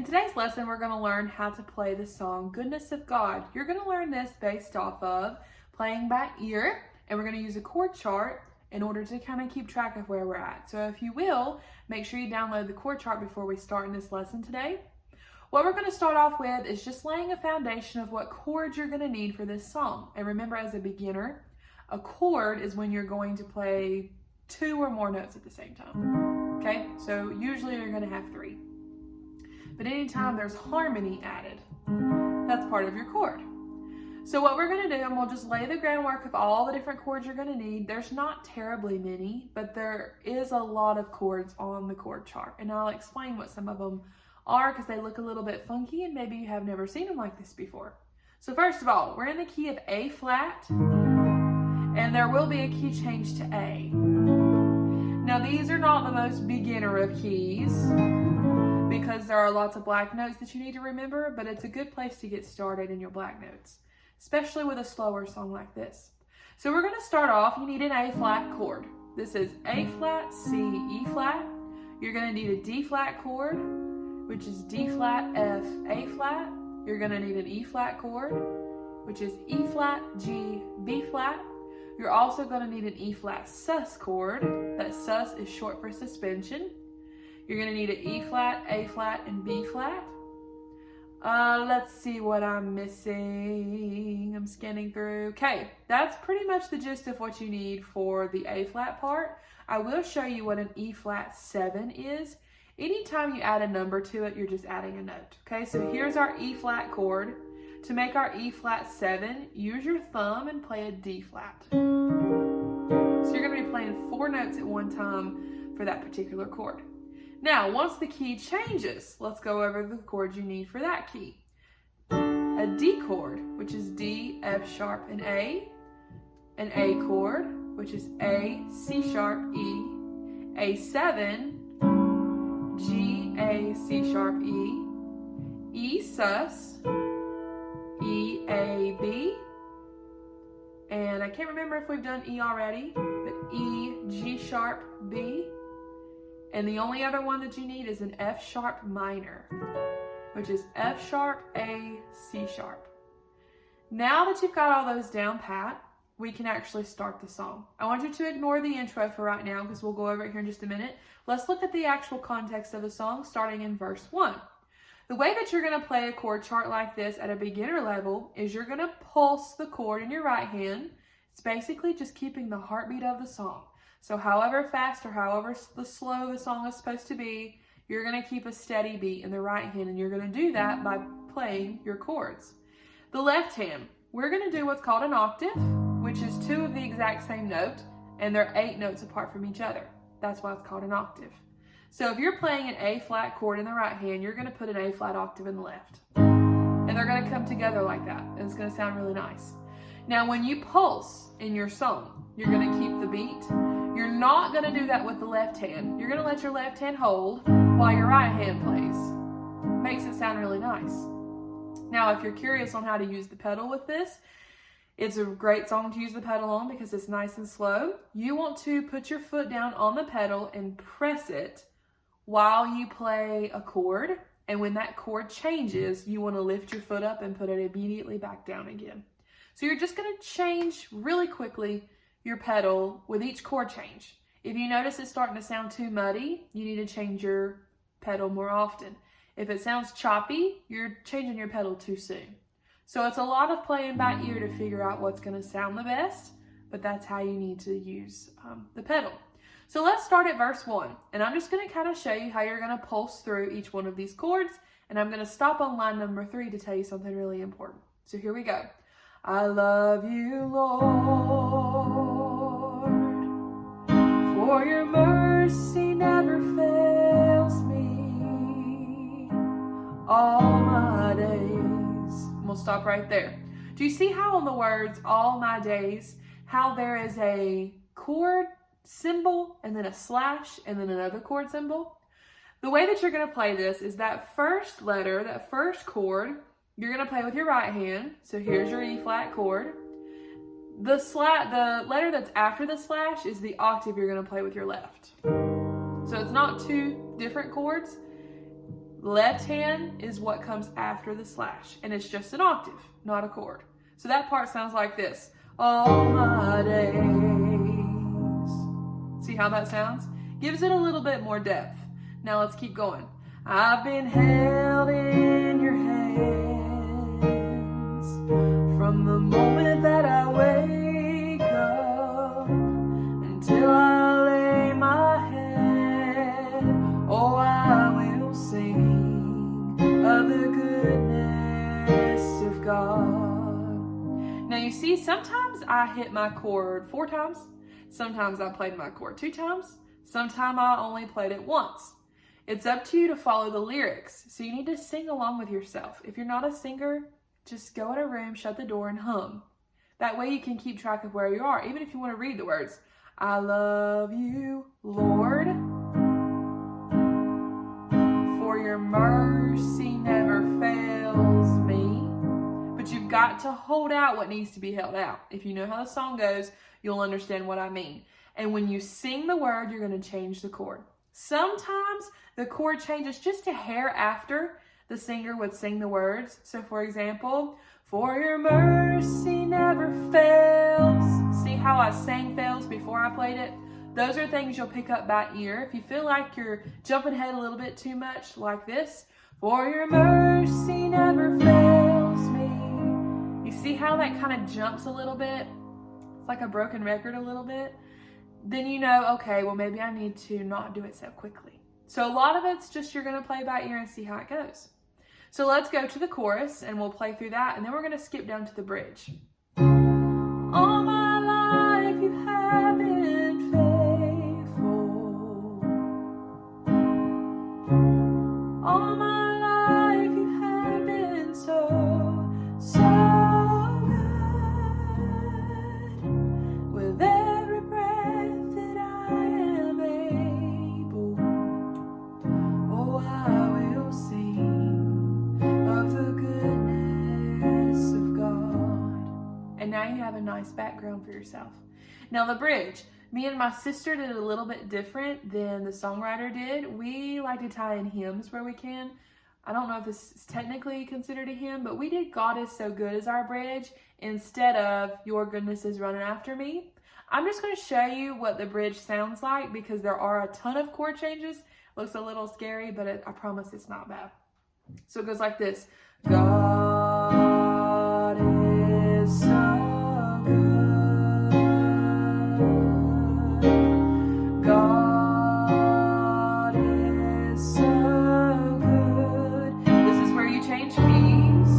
In today's lesson, we're going to learn how to play the song Goodness of God. You're going to learn this based off of playing by ear, and we're going to use a chord chart in order to kind of keep track of where we're at. So if you will, make sure you download the chord chart before we start in this lesson today. What we're going to start off with is just laying a foundation of what chords you're going to need for this song. And remember, as a beginner, a chord is when you're going to play 2 or more notes at the same time. Okay, so usually you're going to have 3. But anytime there's harmony added, that's part of your chord. So what we're going to do, and we'll just lay the groundwork of all the different chords you're going to need. There's not terribly many, but there is a lot of chords on the chord chart. And I'll explain what some of them are because they look a little bit funky and maybe you have never seen them like this before. So first of all, we're in the key of A flat, and there will be a key change to A. Now these are not the most beginner of keys, because there are lots of black notes that you need to remember, but it's a good place to get started in your black notes, especially with a slower song like this. So we're going to start off, you need an A flat chord. This is A flat, C, E flat. You're going to need a D flat chord, which is D flat, F, A flat. You're going to need an E flat chord, which is E flat, G, B flat. You're also going to need an E flat sus chord. That sus is short for suspension. You're going to need an E flat, A flat, and B flat. Let's see what I'm missing. I'm scanning through. Okay, that's pretty much the gist of what you need for the A flat part. I will show you what an E flat 7 is. Anytime you add a number to it, you're just adding a note. Okay, so here's our E flat chord. To make our E flat 7, use your thumb and play a D flat. So you're going to be playing 4 notes at one time for that particular chord. Now, once the key changes, let's go over the chords you need for that key. A D chord, which is D, F sharp, and A. An A chord, which is A, C sharp, E. A7, G, A, C sharp, E. E sus, E, A, B. And I can't remember if we've done E already, but E, G sharp, B. And the only other one that you need is an F sharp minor, which is F sharp, A, C sharp. Now that you've got all those down pat, we can actually start the song. I want you to ignore the intro for right now because we'll go over it here in just a minute. Let's look at the actual context of the song starting in verse 1. The way that you're going to play a chord chart like this at a beginner level is you're going to pulse the chord in your right hand. It's basically just keeping the heartbeat of the song. So however fast or however slow the song is supposed to be, you're going to keep a steady beat in the right hand, and you're going to do that by playing your chords. The left hand, we're going to do what's called an octave, which is 2 of the exact same note, and they're 8 notes apart from each other. That's why it's called an octave. So if you're playing an A flat chord in the right hand, you're going to put an A flat octave in the left. And they're going to come together like that, and it's going to sound really nice. Now when you pulse in your song, you're going to keep the beat. You're not going to do that with the left hand. You're going to let your left hand hold while your right hand plays. Makes it sound really nice. Now, if you're curious on how to use the pedal with this, it's a great song to use the pedal on because it's nice and slow. You want to put your foot down on the pedal and press it while you play a chord. And when that chord changes, you want to lift your foot up and put it immediately back down again. So you're just going to change really quickly your pedal with each chord change. If you notice it's starting to sound too muddy, you need to change your pedal more often. If it sounds choppy, you're changing your pedal too soon. So it's a lot of playing by ear to figure out what's going to sound the best, but that's how you need to use the pedal. So let's start at verse 1, and I'm just going to kind of show you how you're going to pulse through each one of these chords, and I'm going to stop on line number 3 to tell you something really important. So here we go. I love you, Lord, for your mercy never fails me all my days. And we'll stop right there. Do you see how on the words, all my days, how there is a chord symbol and then a slash and then another chord symbol? The way that you're going to play this is that first letter, that first chord, you're going to play with your right hand. So here's your E flat chord. The letter that's after the slash is the octave you're going to play with your left. So it's not 2 different chords. Left hand is what comes after the slash, and it's just an octave, not a chord. So that part sounds like this. All my days. See how that sounds? Gives it a little bit more depth. Now let's keep going. I've been held in your hands from the moment that I wake up until I lay my head. Oh, I will sing of the goodness of God. Now you see, sometimes I hit my chord 4 times. Sometimes I played my chord 2 times. Sometimes I only played it once. It's up to you to follow the lyrics, so you need to sing along with yourself. If you're not a singer, just go in a room, shut the door, and hum. That way you can keep track of where you are, even if you want to read the words. I love you, Lord, for your mercy never fails me. But you've got to hold out what needs to be held out. If you know how the song goes, you'll understand what I mean. And when you sing the word, you're going to change the chord. Sometimes the chord changes just a hair after the singer would sing the words. So for example, for your mercy never fails. See how I sang fails before I played it? Those are things you'll pick up by ear. If you feel like you're jumping ahead a little bit too much, like this, for your mercy never fails me. You see how that kind of jumps a little bit? It's like a broken record a little bit. Then you know, okay, well maybe I need to not do it so quickly. So a lot of it's just you're going to play by ear and see how it goes. So let's go to the chorus and we'll play through that, and then we're going to skip down to the bridge. All my life you have been faithful. All my life you have been so good. With every breath that I am able, oh, I will sing of the goodness of God. And now you have a nice background for yourself. Now the bridge. Me and my sister did a little bit different than the songwriter did. We like to tie in hymns where we can. I don't know if this is technically considered a hymn, but we did God Is So Good as our bridge instead of Your Goodness Is Running After Me. I'm just going to show you what the bridge sounds like because there are a ton of chord changes. It looks a little scary, but I promise it's not bad. So it goes like this. God is so good. God is so good. This is where you change keys.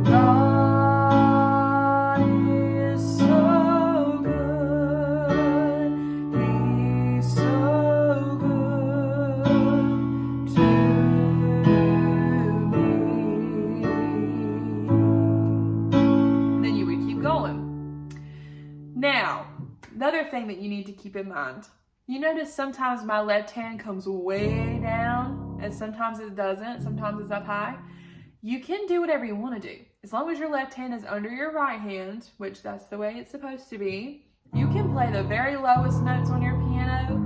God is so good. He's so good to me. And then you would keep going. Now, another thing that you need to keep in mind, you notice sometimes my left hand comes way down and sometimes it doesn't, sometimes it's up high. You can do whatever you want to do. As long as your left hand is under your right hand, which that's the way it's supposed to be, you can play the very lowest notes on your piano.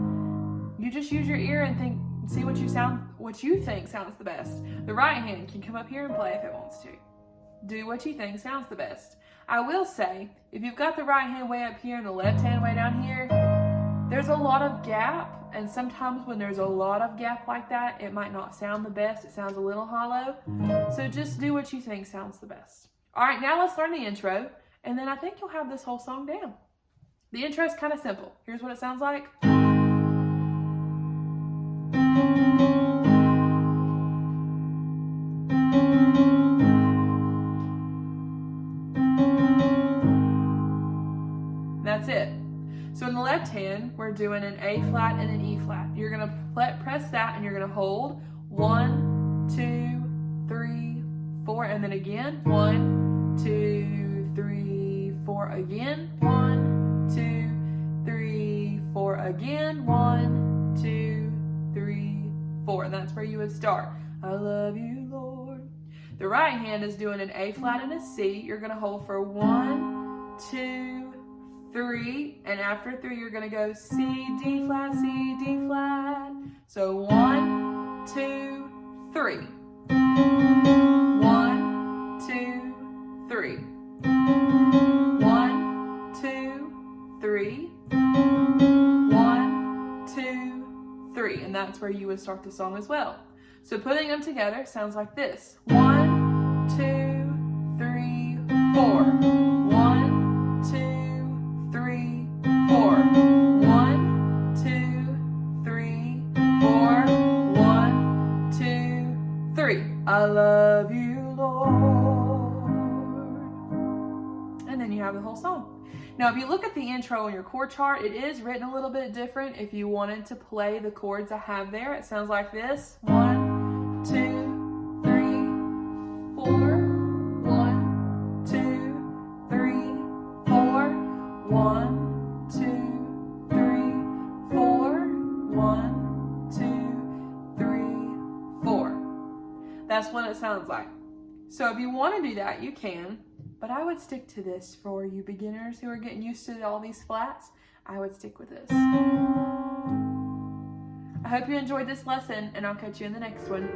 You just use your ear and see what you think sounds the best. The right hand can come up here and play if it wants to. Do what you think sounds the best. I will say, if you've got the right hand way up here and the left hand way down here, there's a lot of gap, and sometimes when there's a lot of gap like that, it might not sound the best. It sounds a little hollow. So just do what you think sounds the best. All right, now let's learn the intro, and then I think you'll have this whole song down. The intro is kind of simple. Here's what it sounds like. That's it. So in the left hand, we're doing an A flat and an E flat. You're going to press that and you're going to hold 1, 2, 3, 4, and then again 1, 2, 3, 4 again, 1, 2, 3, 4 again, 1, 2, 3, 4, and that's where you would start. I love you, Lord. The right hand is doing an A flat and a C. You're going to hold for 1, 2, 3, and after 3 you're going to go C, D flat, C, D flat. So 1, 2, 3, and that's where you would start the song as well. So putting them together sounds like this. 1, 2, 3, 4. 1, 2, 3, 4. 1, 2, 3, 4. 1, 2, 3. I love you, Lord. And then you have the whole song. Now, if you look at the intro in your chord chart, it is written a little bit different. If you wanted to play the chords I have there, it sounds like this. 1, 2, 3, 4. 1, 2, 3, 4. 1, 2, 3, 4. 1, 2, 3, 4. That's what it sounds like. So if you want to do that, you can. But I would stick to this for you beginners who are getting used to all these flats. I would stick with this. I hope you enjoyed this lesson, and I'll catch you in the next one.